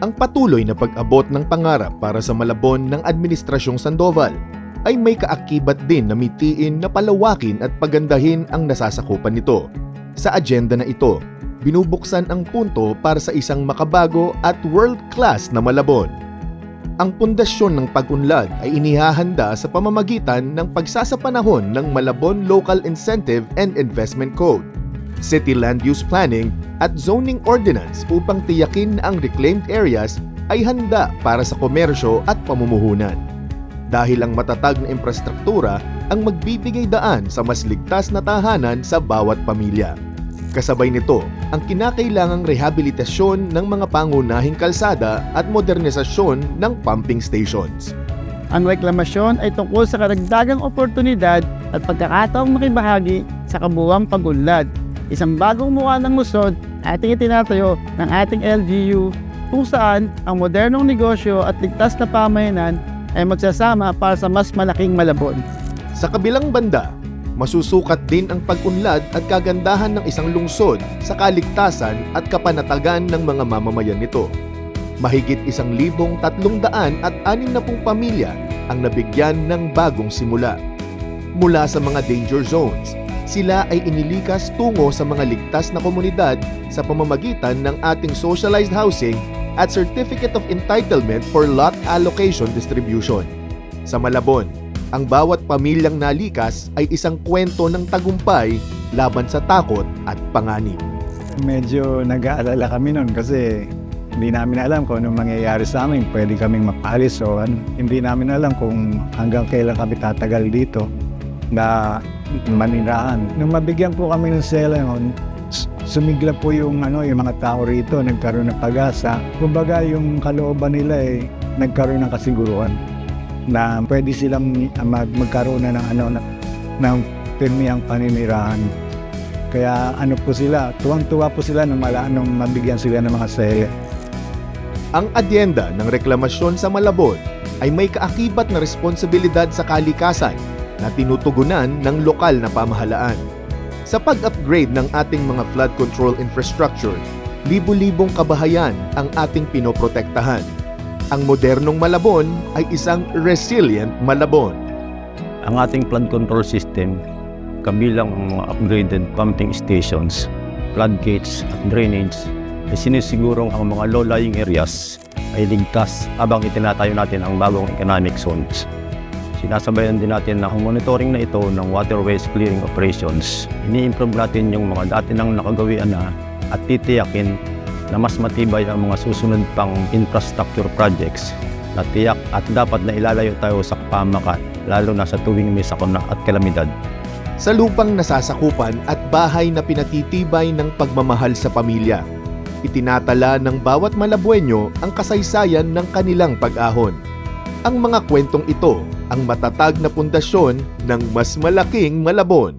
Ang patuloy na pag-abot ng pangarap para sa Malabon ng Administrasyong Sandoval ay may kaakibat din na mitiin na palawakin at pagandahin ang nasasakupan nito. Sa agenda na ito, binubuksan ang punto para sa isang makabago at world-class na Malabon. Ang pundasyon ng pag-unlad ay inihahanda sa pamamagitan ng pagsasapanahon ng Malabon Local Incentive and Investment Code, City Land Use Planning at Zoning Ordinance upang tiyakin na ang reclaimed areas ay handa para sa komersyo at pamumuhunan. Dahil ang matatag na infrastruktura ang magbibigay daan sa mas ligtas na tahanan sa bawat pamilya. Kasabay nito, ang kinakailangang rehabilitasyon ng mga pangunahing kalsada at modernisasyon ng pumping stations. Ang reklamasyon ay tungkol sa karagdagang oportunidad at pagkakataong makibahagi sa kabuuang pag-unlad. Isang bagong mukha ng lungsod ating itinatayo ng ating LGU kung saan ang modernong negosyo at ligtas na pamayanan ay magsasama para sa mas malaking Malabon. Sa kabilang banda, masusukat din ang pag-unlad at kagandahan ng isang lungsod sa kaligtasan at kapanatagan ng mga mamamayan nito. Mahigit 1,360 pamilya ang nabigyan ng bagong simula. Mula sa mga danger zones, sila ay inilikas tungo sa mga ligtas na komunidad sa pamamagitan ng ating socialized housing at Certificate of Entitlement for Lot Allocation Distribution. Sa Malabon, ang bawat pamilyang nalikas ay isang kwento ng tagumpay laban sa takot at panganib. Medyo nag-aalala kami noon kasi hindi namin alam kung anong mangyayari sa amin. Pwede kaming mapalis o hindi namin alam kung hanggang kailan kami tatagal dito na maninirahan. Nung mabigyan po kami ng sela noon, sumigla po yung mga tao rito, nagkaroon ng pag-asa. Kumbaga yung kalooban nila ay nagkaroon ng kasiguruhan na pwede silang magkaroon na ng pirmihang paninirahan. Kaya po sila, tuwang-tuwa po sila nung mabigyan sila ng mga sela. Ang adyenda ng reklamasyon sa Malabon ay may kaakibat na responsibilidad sa kalikasan na tinutugunan ng lokal na pamahalaan. Sa pag-upgrade ng ating mga flood control infrastructure, libu-libong kabahayan ang ating pinoprotektahan. Ang modernong Malabon ay isang resilient Malabon. Ang ating flood control system, kabilang ang mga upgraded pumping stations, floodgates at drainage, ay sinisigurong ang mga low-lying areas ay ligtas habang itinatayo natin ang bagong economic zones. Sinasabayan din natin na ang monitoring na ito ng waterways clearing operations. Ini-improve natin yung mga dati nang nakagawian na at titiyakin na mas matibay ang mga susunod pang infrastructure projects na tiyak at dapat na ilalayo tayo sa kapamakan, lalo na sa tuwing may sakuna at kalamidad. Sa lupang nasasakupan at bahay na pinatitibay ng pagmamahal sa pamilya, itinatala ng bawat Malabueño ang kasaysayan ng kanilang pag-ahon. Ang mga kwentong ito ang matatag na pundasyon ng mas malaking Malabon.